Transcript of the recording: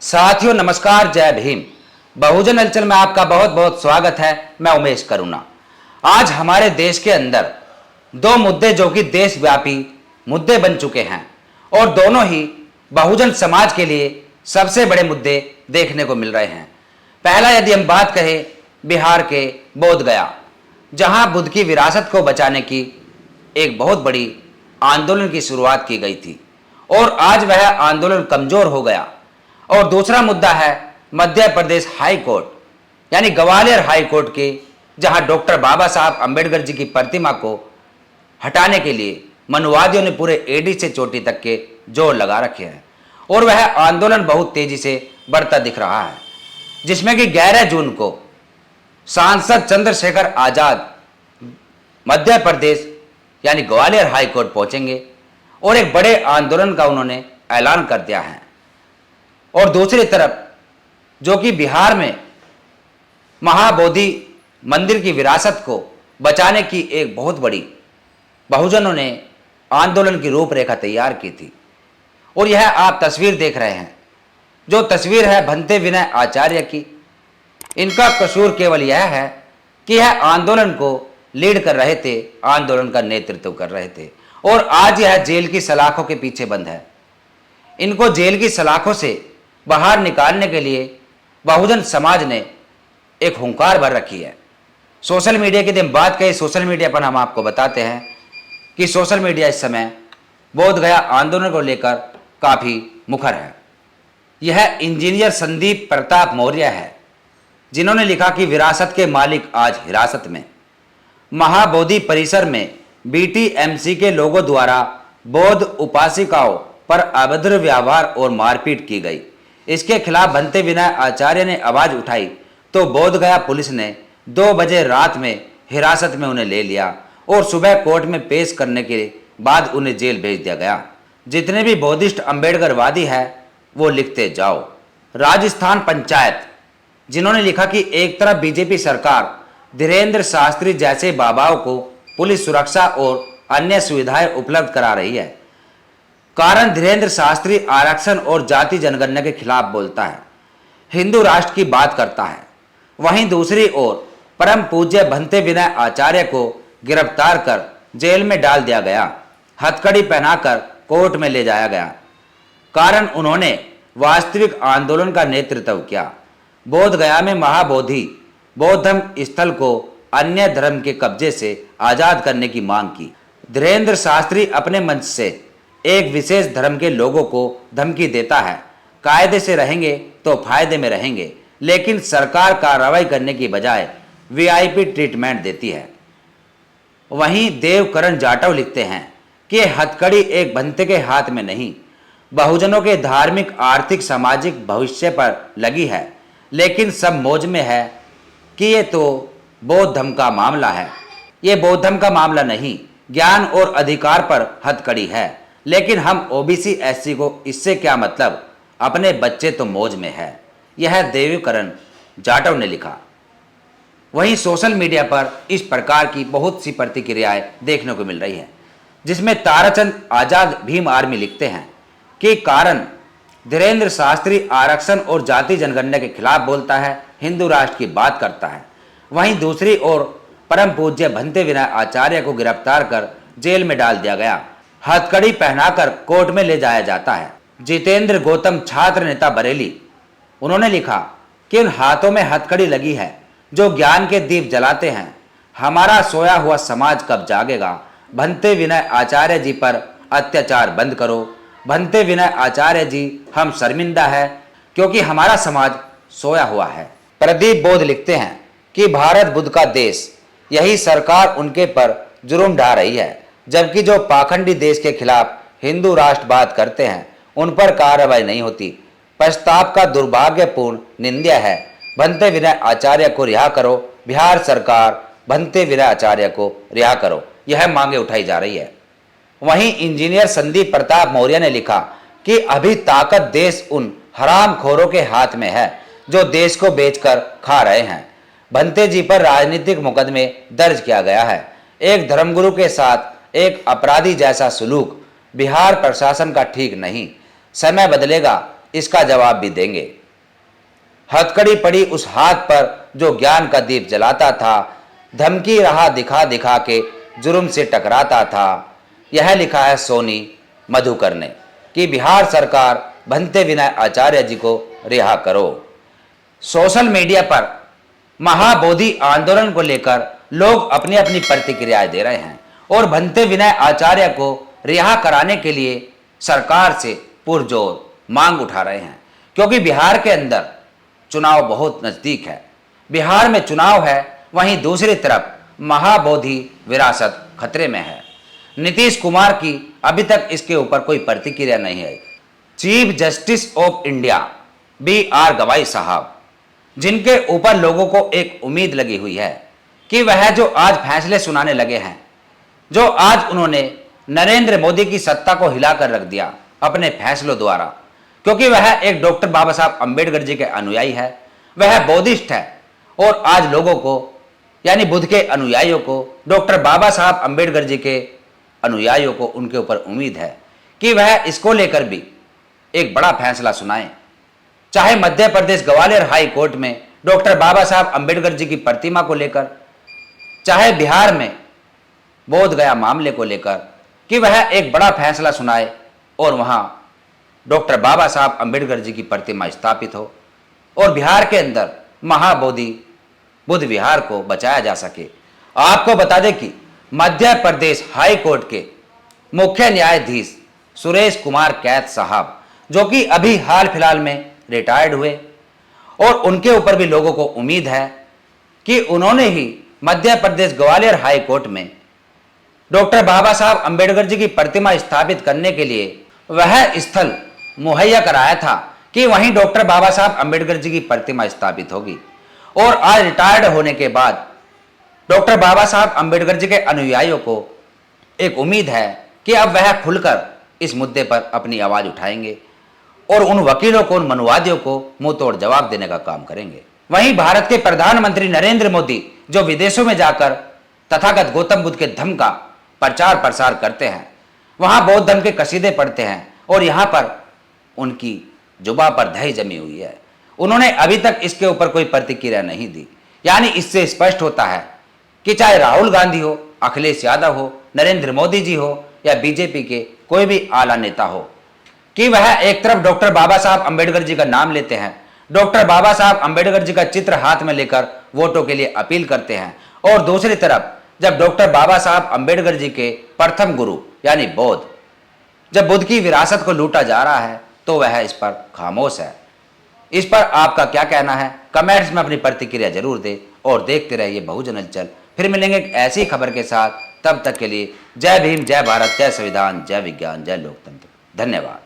साथियों नमस्कार, जय भीम। बहुजन हलचल में आपका बहुत बहुत स्वागत है। मैं उमेश करुणा। आज हमारे देश के अंदर दो मुद्दे जो कि देशव्यापी मुद्दे बन चुके हैं और दोनों ही बहुजन समाज के लिए सबसे बड़े मुद्दे देखने को मिल रहे हैं। पहला यदि हम बात करें बिहार के बोधगया, जहां बुद्ध की विरासत को बचाने की एक बहुत बड़ी आंदोलन की शुरुआत की गई थी और आज वह आंदोलन कमजोर हो गया। और दूसरा मुद्दा है मध्य प्रदेश हाई कोर्ट यानी ग्वालियर हाई कोर्ट के, जहां डॉक्टर बाबा साहब अंबेडकर जी की प्रतिमा को हटाने के लिए मनुवादियों ने पूरे एडी से चोटी तक के जोर लगा रखे हैं और वह आंदोलन बहुत तेजी से बढ़ता दिख रहा है, जिसमें कि 11 जून को सांसद चंद्रशेखर आजाद मध्य प्रदेश यानी ग्वालियर हाई कोर्ट पहुंचेंगे और एक बड़े आंदोलन का उन्होंने ऐलान कर दिया है। और दूसरी तरफ जो कि बिहार में महाबोधि मंदिर की विरासत को बचाने की एक बहुत बड़ी बहुजनों ने आंदोलन की रूपरेखा तैयार की थी। और यह आप तस्वीर देख रहे हैं, जो तस्वीर है भंते विनय आचार्य की। इनका कसूर केवल यह है कि यह आंदोलन को लीड कर रहे थे, आंदोलन का नेतृत्व कर रहे थे और आज यह जेल की सलाखों के पीछे बंद है। इनको जेल की सलाखों से बाहर निकालने के लिए बहुजन समाज ने एक हुंकार भर रखी है। सोशल मीडिया की यदि बात करें, सोशल मीडिया पर हम आपको बताते हैं कि सोशल मीडिया इस समय बोधगया आंदोलन को लेकर काफ़ी मुखर है। यह इंजीनियर संदीप प्रताप मौर्य है, जिन्होंने लिखा कि विरासत के मालिक आज हिरासत में। महाबोधि परिसर में बीटीएमसी के लोगों द्वारा बौद्ध उपासिकाओं पर अभद्र व्यवहार और मारपीट की गई। इसके खिलाफ भंते विनय आचार्य ने आवाज उठाई तो बोधगया पुलिस ने 2 बजे रात में हिरासत में उन्हें ले लिया और सुबह कोर्ट में पेश करने के बाद उन्हें जेल भेज दिया गया। जितने भी बौद्धिस्ट अम्बेडकरवादी है वो लिखते जाओ। राजस्थान पंचायत, जिन्होंने लिखा कि एक तरफ बीजेपी सरकार धीरेन्द्र शास्त्री जैसे बाबाओं को पुलिस सुरक्षा और अन्य सुविधाएं उपलब्ध करा रही है, कारण धीरेन्द्र शास्त्री आरक्षण और जाति जनगणना के खिलाफ बोलता है, हिंदू राष्ट्र की बात करता है। वहीं दूसरी ओर परम पूज्य भंते विनय आचार्य को गिरफ्तार कर जेल में डाल दिया गया, हथकड़ी पहनाकर कोर्ट में ले जाया गया, कारण उन्होंने वास्तविक आंदोलन का नेतृत्व किया। बोधगया में महाबोधि बौद्ध धर्म स्थल को अन्य धर्म के कब्जे से आजाद करने की मांग की। धीरेन्द्र शास्त्री अपने मंच से एक विशेष धर्म के लोगों को धमकी देता है, कायदे से रहेंगे तो फायदे में रहेंगे, लेकिन सरकार कार्रवाई करने की बजाय वीआईपी ट्रीटमेंट देती है। वहीं देवकरण जाटव लिखते हैं कि हथकड़ी एक भंते के हाथ में नहीं, बहुजनों के धार्मिक आर्थिक सामाजिक भविष्य पर लगी है, लेकिन सब मौज में है कि ये तो बौद्ध धर्म का मामला है। ये बौद्ध धर्म का मामला नहीं, ज्ञान और अधिकार पर हथकड़ी है, लेकिन हम ओबीसी एससी को इससे क्या मतलब, अपने बच्चे तो मौज में है। यह देवीकरण जाटव ने लिखा। वहीं सोशल मीडिया पर इस प्रकार की बहुत सी प्रतिक्रियाएं देखने को मिल रही हैं, जिसमें ताराचंद आजाद भीम आर्मी लिखते हैं कि कारण धीरेन्द्र शास्त्री आरक्षण और जाति जनगणना के खिलाफ बोलता है, हिंदू राष्ट्र की बात करता है। वहीं दूसरी ओर परम पूज्य भंते विनय आचार्य को गिरफ्तार कर जेल में डाल दिया गया, हथकड़ी पहनाकर कोर्ट में ले जाया जाता है। जितेंद्र गौतम छात्र नेता बरेली, उन्होंने लिखा कि उन हाथों में हथकड़ी लगी है जो ज्ञान के दीप जलाते हैं। हमारा सोया हुआ समाज कब जागेगा? भंते विनय आचार्य जी पर अत्याचार बंद करो। भंते विनय आचार्य जी, हम शर्मिंदा है क्योंकि हमारा समाज सोया हुआ है। प्रदीप बोध लिखते हैं कि भारत बुद्ध का देश, यही सरकार उनके पर जुर्म ढा रही है, जबकि जो पाखंडी देश के खिलाफ हिंदू राष्ट्र बात करते हैं उन पर कार्रवाई नहीं होती। प्रस्ताव का दुर्भाग्यपूर्ण निंदा है। भंते विनय आचार्य को रिहा करो। बिहार सरकार भंते विनय आचार्य को रिहा करो। यह मांगे उठाई जा रही है। वहीं इंजीनियर संदीप प्रताप मौर्य ने लिखा कि अभी ताकत देश उन हरामखोरों के हाथ में है जो देश को बेचकर खा रहे हैं। भंते जी पर राजनीतिक मुकदमे दर्ज किया गया है। एक धर्मगुरु के साथ एक अपराधी जैसा सुलूक बिहार प्रशासन का ठीक नहीं। समय बदलेगा, इसका जवाब भी देंगे। हथकड़ी पड़ी उस हाथ पर जो ज्ञान का दीप जलाता था, धमकी रहा दिखा दिखा के जुर्म से टकराता था। यह लिखा है सोनी मधुकर ने कि बिहार सरकार भंते विनय आचार्य जी को रिहा करो। सोशल मीडिया पर महाबोधि आंदोलन को लेकर लोग अपनी अपनी प्रतिक्रियाएं दे रहे हैं और भंते विनय आचार्य को रिहा कराने के लिए सरकार से पुरजोर मांग उठा रहे हैं, क्योंकि बिहार के अंदर चुनाव बहुत नजदीक है। बिहार में चुनाव है, वहीं दूसरी तरफ महाबोधि विरासत खतरे में है। नीतीश कुमार की अभी तक इसके ऊपर कोई प्रतिक्रिया नहीं है। Chief justice of India BR गवाई साहब, जिनके ऊपर लोगों को एक उम्मीद लगी हुई है कि वह जो आज फैसले सुनाने लगे हैं, जो आज उन्होंने नरेंद्र मोदी की सत्ता को हिलाकर रख दिया अपने फैसलों द्वारा, क्योंकि वह एक डॉक्टर बाबा साहब अंबेडकर जी के अनुयायी है, वह बौद्धिस्ट है और आज लोगों को यानी बुद्ध के अनुयायियों को, डॉक्टर बाबा साहब अंबेडकर जी के अनुयायियों को उनके ऊपर उम्मीद है कि वह इसको लेकर भी एक बड़ा फैसला सुनाएं। चाहे मध्य प्रदेश ग्वालियर हाई कोर्ट में डॉक्टर बाबा साहब अंबेडकर जी की प्रतिमा को लेकर, चाहे बिहार में बोध गया मामले को लेकर, कि वह एक बड़ा फैसला सुनाए और वहां डॉक्टर बाबा साहब अंबेडकर जी की प्रतिमा स्थापित हो और बिहार के अंदर महाबोधि बुद्ध विहार को बचाया जा सके। आपको बता दें कि मध्य प्रदेश हाई कोर्ट के मुख्य न्यायाधीश सुरेश कुमार कैत साहब, जो कि अभी हाल फिलहाल में रिटायर्ड हुए, और उनके ऊपर भी लोगों को उम्मीद है कि उन्होंने ही मध्य प्रदेश ग्वालियर हाई कोर्ट में डॉक्टर बाबा साहब अंबेडकर जी की प्रतिमा स्थापित करने के लिए वह स्थल मुहैया कराया था कि वहीं डॉक्टर बाबा साहब अंबेडकर जी की प्रतिमा स्थापित होगी। और आज रिटायर्ड होने के बाद डॉक्टर बाबा साहब अंबेडकर जी के अनुयायियों को एक उम्मीद है कि अब वह खुलकर इस मुद्दे पर अपनी आवाज उठाएंगे और उन वकीलों को, उन मनुवादियों को मुंह तोड़ जवाब देने का काम करेंगे। वहीं भारत के प्रधानमंत्री नरेंद्र मोदी, जो विदेशों में जाकर तथागत गौतम बुद्ध के धम्म का प्रचार प्रसार करते हैं, वहां बौद्ध धर्म के कसीदे पढ़ते हैं और यहां पर उनकी जुबां पर दही जमी हुई है। उन्होंने अभी तक इसके ऊपर कोई प्रतिक्रिया नहीं दी। यानी इससे स्पष्ट होता है कि चाहे राहुल गांधी हो, अखिलेश यादव हो, नरेंद्र मोदी जी हो या बीजेपी के कोई भी आला नेता हो, कि वह एक तरफ डॉक्टर बाबा साहब अंबेडकर जी का नाम लेते हैं, डॉक्टर बाबा साहब अंबेडकर जी का चित्र हाथ में लेकर वोटों के लिए अपील करते हैं, और दूसरी तरफ जब डॉक्टर बाबा साहब अंबेडकर जी के प्रथम गुरु यानी बौद्ध, जब बुद्ध की विरासत को लूटा जा रहा है, तो वह इस पर खामोश है। इस पर आपका क्या कहना है? कमेंट्स में अपनी प्रतिक्रिया जरूर दें और देखते रहिए बहुजन हलचल। फिर मिलेंगे एक ऐसी खबर के साथ, तब तक के लिए जय भीम, जय भारत, जय संविधान, जय विज्ञान, जय लोकतंत्र। धन्यवाद।